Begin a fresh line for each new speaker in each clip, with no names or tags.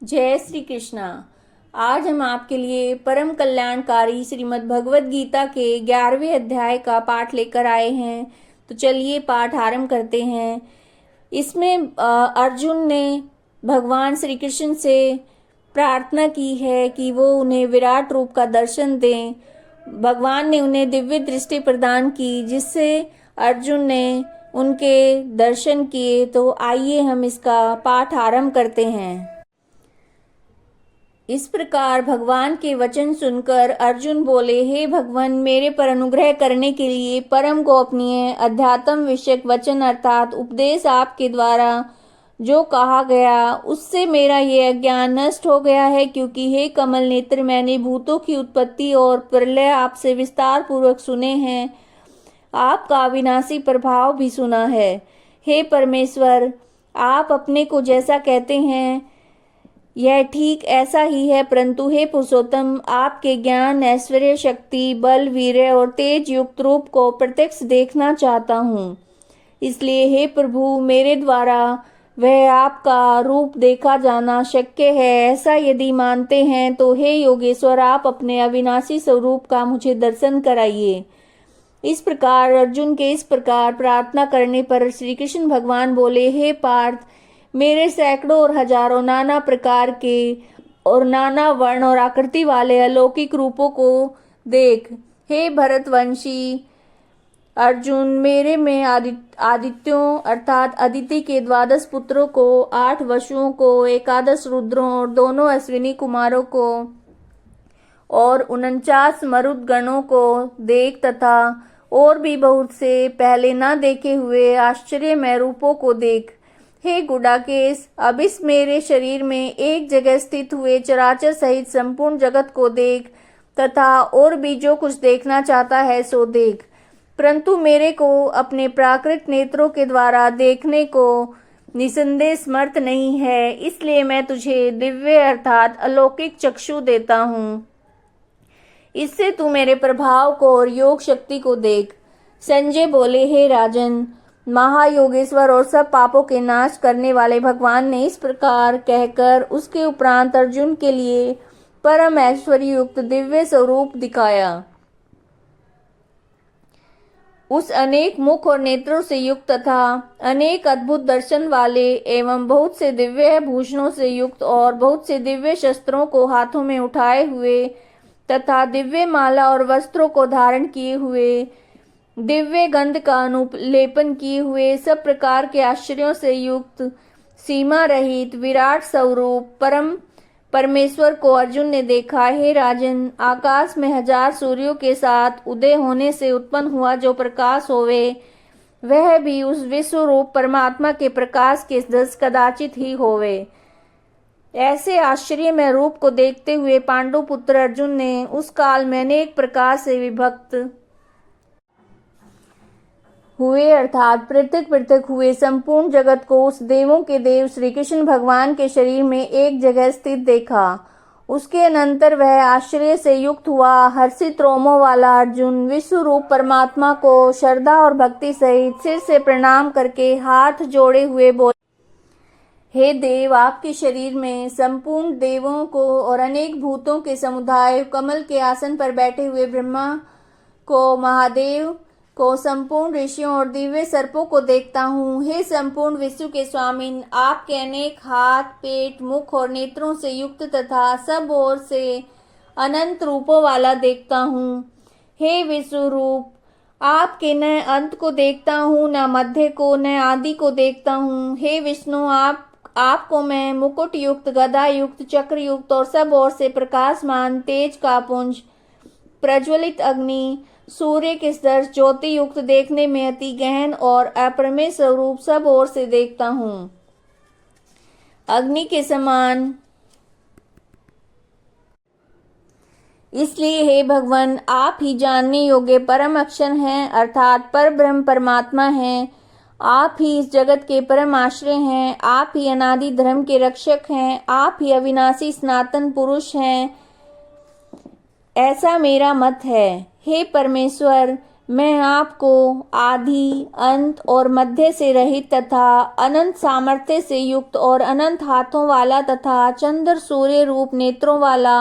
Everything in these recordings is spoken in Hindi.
जय श्री कृष्णा। आज हम आपके लिए परम कल्याणकारी श्रीमद् भगवत गीता के 11वें अध्याय का पाठ लेकर आए हैं। तो चलिए पाठ आरंभ करते हैं। इसमें अर्जुन ने भगवान श्री कृष्ण से प्रार्थना की है कि वो उन्हें विराट रूप का दर्शन दें। भगवान ने उन्हें दिव्य दृष्टि प्रदान की, जिससे अर्जुन ने उनके दर्शन किए। तो आइए हम इसका पाठ आरंभ करते हैं। इस प्रकार भगवान के वचन सुनकर अर्जुन बोले, हे भगवान, मेरे पर अनुग्रह करने के लिए परम गोपनीय अध्यात्म विषयक वचन अर्थात उपदेश आपके द्वारा जो कहा गया, उससे मेरा ये अज्ञान नष्ट हो गया है। क्योंकि हे कमल नेत्र, मैंने भूतों की उत्पत्ति और प्रलय आपसे विस्तार पूर्वक सुने हैं, आपका अविनाशी प्रभाव भी सुना है। हे परमेश्वर, आप अपने को जैसा कहते हैं यह ठीक ऐसा ही है, परंतु हे पुरुषोत्तम, आपके ज्ञान, ऐश्वर्य, शक्ति, बल, वीर्य और तेज युक्त रूप को प्रत्यक्ष देखना चाहता हूँ। इसलिए हे प्रभु, मेरे द्वारा वह आपका रूप देखा जाना शक्य है, ऐसा यदि मानते हैं तो हे योगेश्वर, आप अपने अविनाशी स्वरूप का मुझे दर्शन कराइए। इस प्रकार अर्जुन के इस प्रकार प्रार्थना करने पर श्री कृष्ण भगवान बोले, हे पार्थ, मेरे सैकड़ों और हजारों नाना प्रकार के और नाना वर्ण और आकृति वाले अलौकिक रूपों को देख। हे भरतवंशी अर्जुन, मेरे में आदित्यों अर्थात अदिति के 12 पुत्रों को, 8 वसुओं को, 11 रुद्रों और दोनों अश्विनी कुमारों को और 49 मरुद गणों को देख, तथा और भी बहुत से पहले न देखे हुए आश्चर्यमय रूपों को देख। हे गुडाकेश, अब इस मेरे शरीर में एक जगह स्थित हुए चराचर सहित संपूर्ण जगत को देख, तथा और भी जो कुछ देखना चाहता है सो देख, परंतु मेरे को अपने प्राकृत नेत्रों के द्वारा देखने को निसंदेह समर्थ नहीं है। इसलिए मैं तुझे दिव्य अर्थात अलौकिक चक्षु देता हूँ। इससे तू मेरे प्रभाव को और योग शक्ति को देख। संजय बोले, हे राजन, महायोगेश्वर और सब पापों के नाश करने वाले भगवान ने इस प्रकार कहकर उसके उपरांत अर्जुन के लिए परम ऐश्वर्य युक्त दिव्य स्वरूप दिखाया। उस अनेक मुख और नेत्रों से युक्त तथा अनेक अद्भुत दर्शन वाले एवं बहुत से दिव्य भूषणों से युक्त और बहुत से दिव्य शस्त्रों को हाथों में उठाए हुए तथा दिव्य माला और वस्त्रों को धारण किए हुए, दिव्य गंध का अनुलेपन किए हुए, सब प्रकार के आश्चर्यों से युक्त, सीमा रहित विराट स्वरूप परम परमेश्वर को अर्जुन ने देखा। हे राजन, आकाश में 1000 सूर्यों के साथ उदय होने से उत्पन्न हुआ जो प्रकाश होवे, वह भी उस विश्व रूप परमात्मा के प्रकाश के दस कदाचित ही होवे। ऐसे आश्चर्य में रूप को देखते हुए पांडु पुत्र अर्जुन ने उस काल में अनेक प्रकार से विभक्त हुए अर्थात पृथक पृथक हुए संपूर्ण जगत को उस देवों के देव श्री कृष्ण भगवान के शरीर में एक जगह स्थित देखा। उसके अनंतर वह आश्चर्य से युक्त हुआ हर्षित रोमों वाला अर्जुन विश्व रूप परमात्मा को श्रद्धा और भक्ति सहित सिर से प्रणाम करके हाथ जोड़े हुए बोले, हे देव, आपके शरीर में संपूर्ण देवों को और अनेक भूतों के समुदाय, कमल के आसन पर बैठे हुए ब्रह्मा को, महादेव को, संपूर्ण ऋषियों और दिव्य सर्पों को देखता हूँ। हे संपूर्ण विश्व के स्वामिन, आपके अनेक हाथ, पेट, मुख और नेत्रों से युक्त तथा सब ओर से अनंत रूपों वाला देखता हूँ। हे विश्व रूप, आपके न अंत को देखता हूँ, न मध्य को, न आदि को देखता हूँ। हे विष्णु, आपको मैं मुकुट युक्त, गदा युक्त, चक्र युक्त और सब ओर से प्रकाशमान तेज का पुंज, प्रज्वलित अग्नि, सूर्य के सदृश ज्योति युक्त, देखने में अति गहन और अप्रमेय स्वरूप सब ओर से देखता हूँ। अग्नि के समान इसलिए हे भगवान, आप ही जानने योग्य परम अक्षर हैं अर्थात पर ब्रह्म परमात्मा हैं। आप ही इस जगत के परम आश्रय हैं। आप ही अनादि धर्म के रक्षक हैं। आप ही अविनाशी सनातन पुरुष हैं, ऐसा मेरा मत है। हे परमेश्वर, मैं आपको आदि, अंत और मध्य से रहित तथा अनंत सामर्थ्य से युक्त और अनंत हाथों वाला तथा चंद्र सूर्य रूप नेत्रों वाला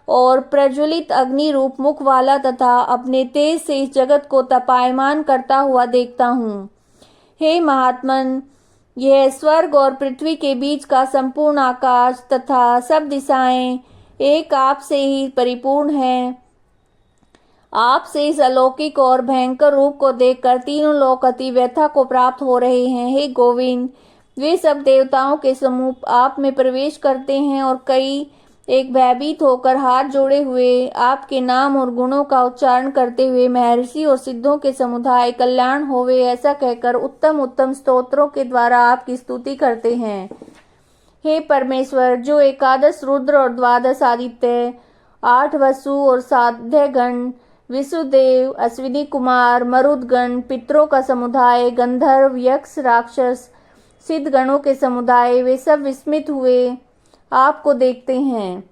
और प्रज्वलित अग्नि रूप मुख वाला तथा अपने तेज से इस जगत को तपायमान करता हुआ देखता हूँ। हे महात्मन, यह स्वर्ग और पृथ्वी के बीच का संपूर्ण आकाश तथा सब दिशाएं एक आप से ही परिपूर्ण है। आप से इस अलौकिक और भयंकर रूप को देखकर तीनों लोक अति व्यथा को प्राप्त हो रहे हैं। हे गोविंद, वे सब देवताओं के समूह आप में प्रवेश करते हैं और कई एक भयभीत होकर हाथ जोड़े हुए आपके नाम और गुणों का उच्चारण करते हुए महर्षि और सिद्धों के समुदाय कल्याण होवे ऐसा कहकर उत्तम उत्तम स्तोत्रों के द्वारा आपकी स्तुति करते हैं। हे परमेश्वर, जो एकादश रुद्र और द्वादश आदित्य, 8 वसु और साध्य गण, विसुदेव, अश्विनी कुमार, मरुदगण, पितरों का समुदाय, गंधर्व, यक्ष, राक्षस, सिद्ध गणों के समुदाय, वे सब विस्मित हुए आपको देखते हैं।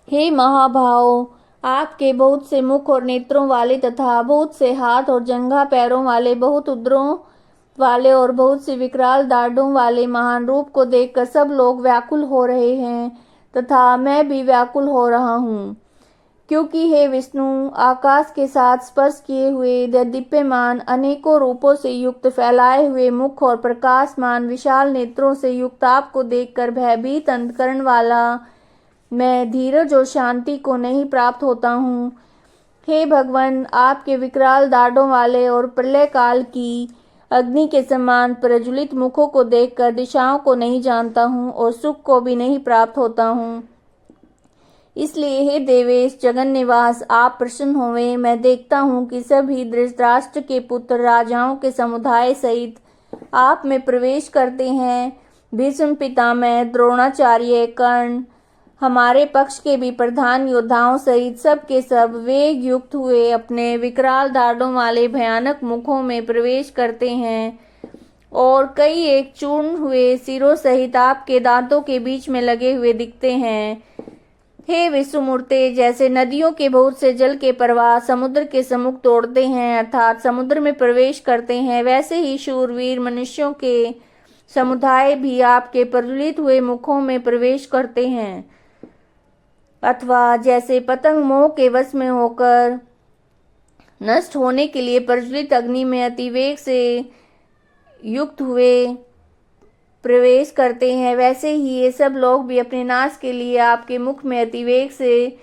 हे महाभाव, आपके बहुत से मुख और नेत्रों वाले तथा बहुत से हाथ और जंघा पैरों वाले, बहुत उदरों वाले और बहुत सी विकराल दाढ़ों वाले महान रूप को देखकर सब लोग व्याकुल हो रहे हैं तथा मैं भी व्याकुल हो रहा हूँ। क्योंकि हे विष्णु, आकाश के साथ स्पर्श किए हुए दीप्यमान अनेकों रूपों से युक्त फैलाए हुए मुख और प्रकाशमान विशाल नेत्रों से युक्त आपको देखकर भयभीत अंतकरण वाला मैं धीरज और शांति को नहीं प्राप्त होता हूँ। हे भगवान, आपके विकराल दाढ़ों वाले और प्रलय काल की अग्नि के समान प्रज्वलित मुखों को देखकर दिशाओं को नहीं जानता हूँ और सुख को भी नहीं प्राप्त होता हूँ। इसलिए हे देवेश जगन निवास, आप प्रसन्न होवे। मैं देखता हूँ कि सभी धृतराष्ट्र के पुत्र राजाओं के समुदाय सहित आप में प्रवेश करते हैं। भीष्म पितामह, द्रोणाचार्य, कर्ण, हमारे पक्ष के भी प्रधान योद्धाओं सहित सब के सब वेग युक्त हुए अपने विकराल दाढ़ों वाले भयानक मुखों में प्रवेश करते हैं और कई एक चूर्ण हुए सिरों सहित आपके दांतों के बीच में लगे हुए दिखते हैं। हे विश्वमूर्ते, जैसे नदियों के बहुत से जल के प्रवाह समुद्र के सम्मुख तोड़ते हैं अर्थात समुद्र में प्रवेश करते हैं, वैसे ही शूरवीर मनुष्यों के समुदाय भी आपके प्रज्वलित हुए मुखों में प्रवेश करते हैं। अथवा जैसे पतंग मोह के वश में होकर नष्ट होने के लिए प्रज्वलित अग्नि में अतिवेग से युक्त हुए प्रवेश करते हैं, वैसे ही ये सब लोग भी अपने नाश के लिए आपके मुख में अतिवेग से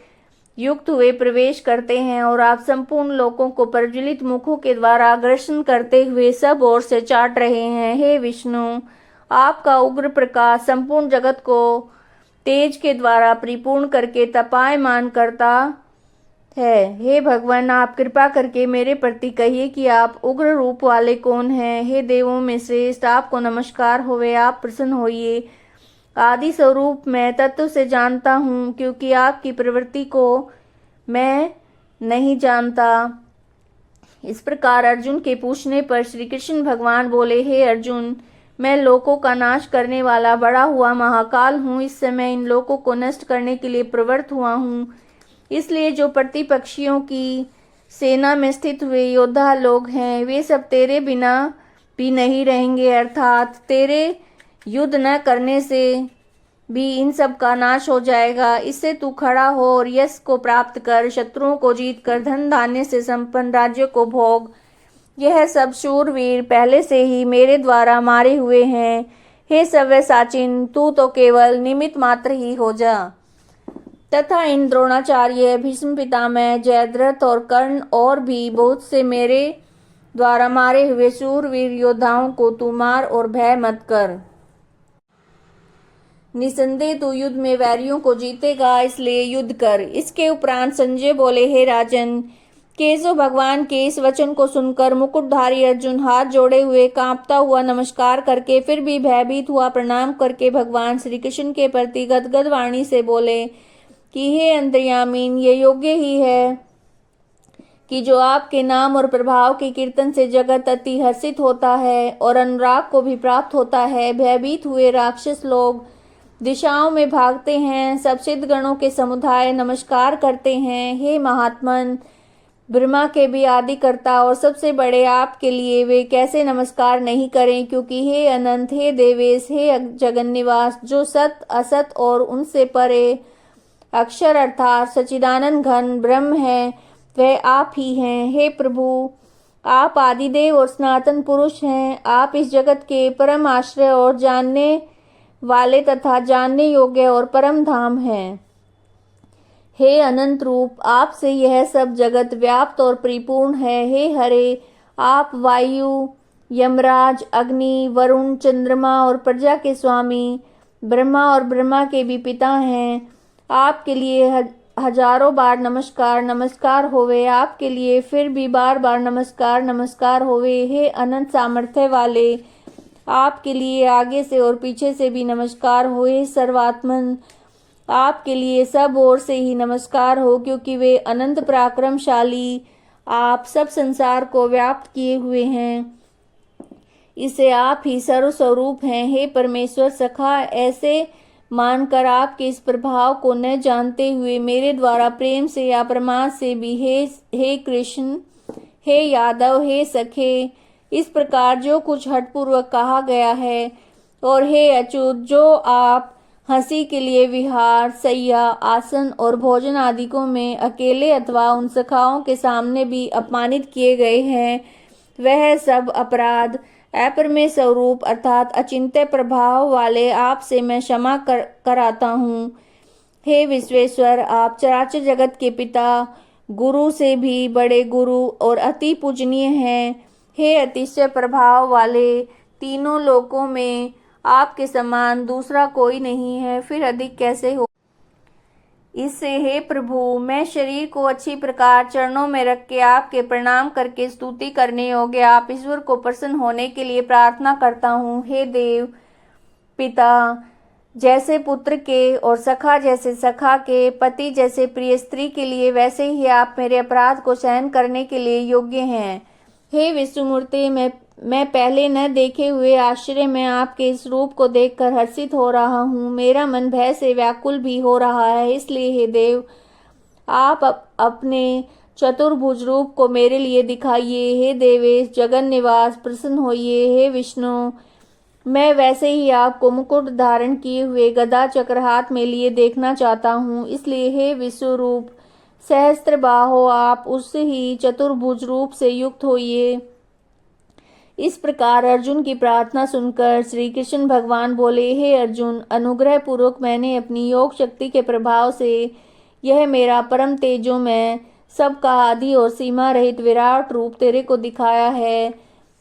युक्त हुए प्रवेश करते हैं और आप संपूर्ण लोगों को प्रज्वलित मुखों के द्वारा अग्रसन करते हुए सब ओर से चाट रहे हैं। हे विष्णु, आपका उग्र प्रकाश संपूर्ण जगत को तेज के द्वारा परिपूर्ण करके तपायमान करता है। हे भगवान, आप कृपा करके मेरे प्रति कहिए कि आप उग्र रूप वाले कौन हैं। हे देवों में श्रेष्ठ, आपको नमस्कार होवे, आप प्रसन्न होइए। आदि स्वरूप मैं तत्व से जानता हूँ, क्योंकि आपकी प्रवृत्ति को मैं नहीं जानता। इस प्रकार अर्जुन के पूछने पर श्री कृष्ण भगवान बोले, हे अर्जुन, मैं लोकों का नाश करने वाला बड़ा हुआ महाकाल हूँ। इस समय इन लोकों को नष्ट करने के लिए प्रवृत्त हुआ हूँ। इसलिए जो प्रतिपक्षियों की सेना में स्थित हुए योद्धा लोग हैं, वे सब तेरे बिना भी नहीं रहेंगे, अर्थात तेरे युद्ध न करने से भी इन सब का नाश हो जाएगा। इससे तू खड़ा हो और यश को प्राप्त कर, शत्रुओं को जीत कर धन धान्य से संपन्न राज्य को भोग। यह सब शूरवीर पहले से ही मेरे द्वारा मारे हुए हैं। हे सव्यसाचिन, तू तो केवल निमित्त मात्र ही हो जा। तथा इन द्रोणाचार्य, भीष्म पितामह, जयद्रथ और कर्ण और भी बहुत से मेरे द्वारा मारे हुए शूरवीर योद्धाओं को तू मार और भय मत कर। निसंदेह तू युद्ध में वैरियों को जीतेगा, इसलिए युद्ध कर। इसके उपरांत संजय बोले, हे राजन, केशव भगवान के इस वचन को सुनकर मुकुटधारी अर्जुन हाथ जोड़े हुए कांपता हुआ नमस्कार करके फिर भी भयभीत हुआ प्रणाम करके भगवान श्री कृष्ण के प्रति गदगद वाणी से बोले कि हे अंतर्यामीन, ये योग्य ही है कि जो आपके नाम और प्रभाव के कीर्तन से जगत अति हर्षित होता है और अनुराग को भी प्राप्त होता है। भयभीत हुए राक्षस लोग दिशाओं में भागते हैं, सब सिद्ध गणों के समुदाय नमस्कार करते हैं। हे महात्मन, ब्रह्मा के भी आदिकर्ता और सबसे बड़े आपके लिए वे कैसे नमस्कार नहीं करें, क्योंकि हे अनंत, हे देवेश, हे जगन्निवास, जो सत असत और उनसे परे अक्षर अर्थात सच्चिदानंद घन ब्रह्म है, वह आप ही हैं। हे प्रभु, आप आदिदेव और सनातन पुरुष हैं। आप इस जगत के परम आश्रय और जानने वाले तथा जानने योग्य और परम धाम हैं। हे अनंत रूप, आपसे यह सब जगत व्याप्त और परिपूर्ण है। हे हरे, आप वायु, यमराज, अग्नि, वरुण, चंद्रमा और प्रजा के स्वामी, ब्रह्मा और ब्रह्मा के भी पिता हैं। आपके लिए हजारों बार नमस्कार नमस्कार होवे, आपके लिए फिर भी बार बार नमस्कार नमस्कार होवे। हे अनंत सामर्थ्य वाले, आपके लिए आगे से और पीछे से भी नमस्कार हो। हे सर्वात्मन, आपके लिए सब ओर से ही नमस्कार हो, क्योंकि वे अनंत पराक्रमशाली आप सब संसार को व्याप्त किए हुए हैं। इसे आप ही सर्वस्वरूप हैं। हे परमेश्वर सखा, ऐसे मानकर आपके इस प्रभाव को न जानते हुए मेरे द्वारा प्रेम से या प्रमाद से भी हे कृष्ण, हे यादव, हे सखे, इस प्रकार जो कुछ हठपूर्वक कहा गया है, और हे अच्युत, जो आप हंसी के लिए विहार, सैया, आसन और भोजन आदिकों में अकेले अथवा उन सखाओं के सामने भी अपमानित किए गए हैं, वह सब अपराध अपरमेय स्वरूप अर्थात अचिंत्य प्रभाव वाले आपसे मैं क्षमा कराता हूँ। हे विश्वेश्वर, आप चराचर जगत के पिता, गुरु से भी बड़े गुरु और अति पूजनीय हैं। हे अतिशय प्रभाव वाले, तीनों लोकों में आपके समान दूसरा कोई नहीं है, फिर अधिक कैसे हो। इससे हे प्रभु, मैं शरीर को अच्छी प्रकार चरणों में रख के आपके प्रणाम करके स्तुति करने योग्य आप ईश्वर को प्रसन्न होने के लिए प्रार्थना करता हूँ। हे देव पिता, जैसे पुत्र के और सखा जैसे सखा के, पति जैसे प्रिय स्त्री के लिए, वैसे ही आप मेरे अपराध को सहन करने के लिए योग्य हैं। हे विष्णुमूर्ति, मैं पहले न देखे हुए आश्चर्य में आपके इस रूप को देखकर हर्षित हो रहा हूँ। मेरा मन भय से व्याकुल भी हो रहा है। इसलिए हे देव, आप अपने चतुर्भुज रूप को मेरे लिए दिखाइए। हे देवेश, जगन निवास, प्रसन्न होइए। हे विष्णु, मैं वैसे ही आपको मुकुट धारण किए हुए गदा चक्र हाथ में लिए देखना चाहता हूँ। इसलिए हे विश्व रूप, सहस्त्र बाहो, आप उससे ही चतुर्भुज रूप से युक्त होइए। इस प्रकार अर्जुन की प्रार्थना सुनकर श्री कृष्ण भगवान बोले, हे अर्जुन, अनुग्रह पूर्वक मैंने अपनी योग शक्ति के प्रभाव से यह मेरा परम तेजो में सबका आदि और सीमा रहित विराट रूप तेरे को दिखाया है,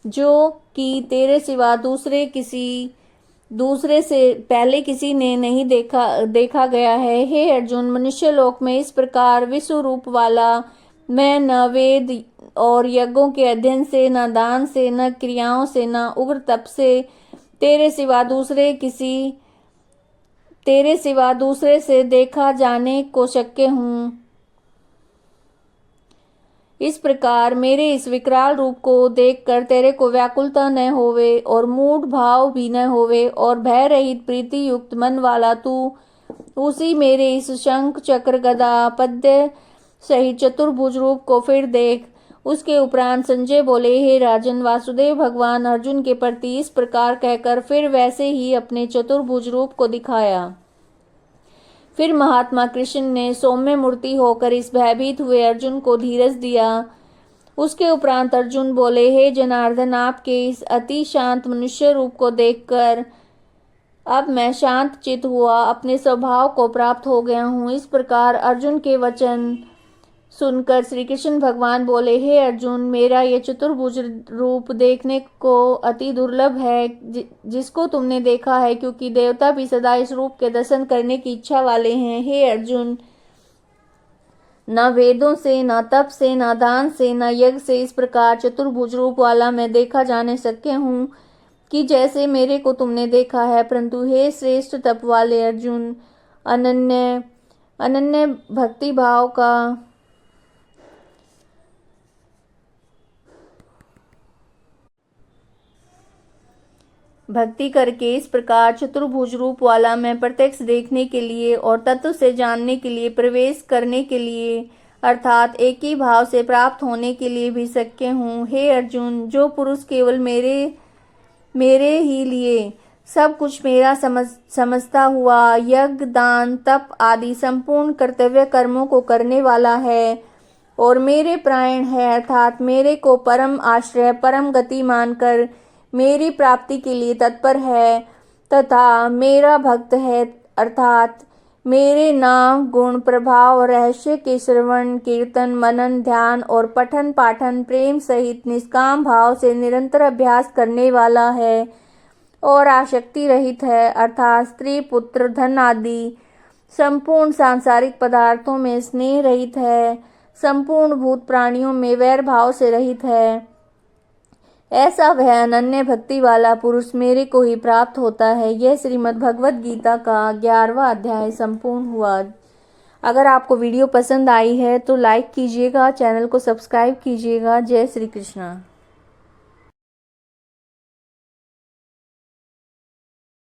जो कि तेरे सिवा दूसरे से पहले किसी ने नहीं देखा गया है। हे अर्जुन, मनुष्य लोक में इस प्रकार विश्व रूप वाला मैं न वेद और यज्ञों के अध्ययन से, न दान से, न क्रियाओं से, न उग्र तप से तेरे सिवा दूसरे से देखा जाने को शक्य हूँ। इस प्रकार मेरे इस विकराल रूप को देखकर तेरे को व्याकुलता न होवे और मूढ़ भाव भी न होवे, और भय रहित प्रीति युक्त मन वाला तू उसी मेरे इस शंख चक्र गदा पद्य सहित चतुर्भुज रूप को फिर देख। उसके उपरांत संजय बोले, हे राजन, वासुदेव भगवान अर्जुन के प्रति इस प्रकार कहकर फिर वैसे ही अपने चतुर्भुज रूप को दिखाया। फिर महात्मा कृष्ण ने सौम्य मूर्ति होकर इस भयभीत हुए अर्जुन को धीरज दिया। उसके उपरांत अर्जुन बोले, हे जनार्दन, आपके इस अति शांत मनुष्य रूप को देखकर अब मैं शांत चित हुआ अपने स्वभाव को प्राप्त हो गया हूँ। इस प्रकार अर्जुन के वचन सुनकर श्री कृष्ण भगवान बोले, हे अर्जुन, मेरा ये चतुर्भुज रूप देखने को अति दुर्लभ है, जिसको तुमने देखा है, क्योंकि देवता भी सदा इस रूप के दर्शन करने की इच्छा वाले हैं। हे अर्जुन, न वेदों से, न तप से, न दान से, न यज्ञ से इस प्रकार चतुर्भुज रूप वाला मैं देखा जाने सके हूँ कि जैसे मेरे को तुमने देखा है। परंतु हे श्रेष्ठ तप वाले अर्जुन, अनन्य भक्ति भाव का भक्ति करके इस प्रकार चतुर्भुज रूप वाला मैं प्रत्यक्ष देखने के लिए और तत्व से जानने के लिए प्रवेश करने के लिए अर्थात एक ही भाव से प्राप्त होने के लिए भी शक्य हूँ। हे अर्जुन, जो पुरुष केवल मेरे ही लिए सब कुछ मेरा समझता हुआ यज्ञ, दान, तप आदि संपूर्ण कर्तव्य कर्मों को करने वाला है और मेरे प्राण है, अर्थात मेरे को परम आश्रय, परम गति मानकर मेरी प्राप्ति के लिए तत्पर है, तथा मेरा भक्त है, अर्थात मेरे नाम, गुण, प्रभाव और रहस्य के श्रवण, कीर्तन, मनन, ध्यान और पठन पाठन प्रेम सहित निष्काम भाव से निरंतर अभ्यास करने वाला है और आसक्ति रहित है, अर्थात स्त्री, पुत्र, धन आदि संपूर्ण सांसारिक पदार्थों में स्नेह रहित है, संपूर्ण भूत प्राणियों में वैर भाव से रहित है। ऐसा वह अनन्य भक्ति वाला पुरुष मेरे को ही प्राप्त होता है। यह श्रीमद् भगवद गीता का 11वां अध्याय संपूर्ण हुआ। अगर आपको वीडियो पसंद आई है तो लाइक कीजिएगा, चैनल को सब्सक्राइब कीजिएगा। जय श्री कृष्णा।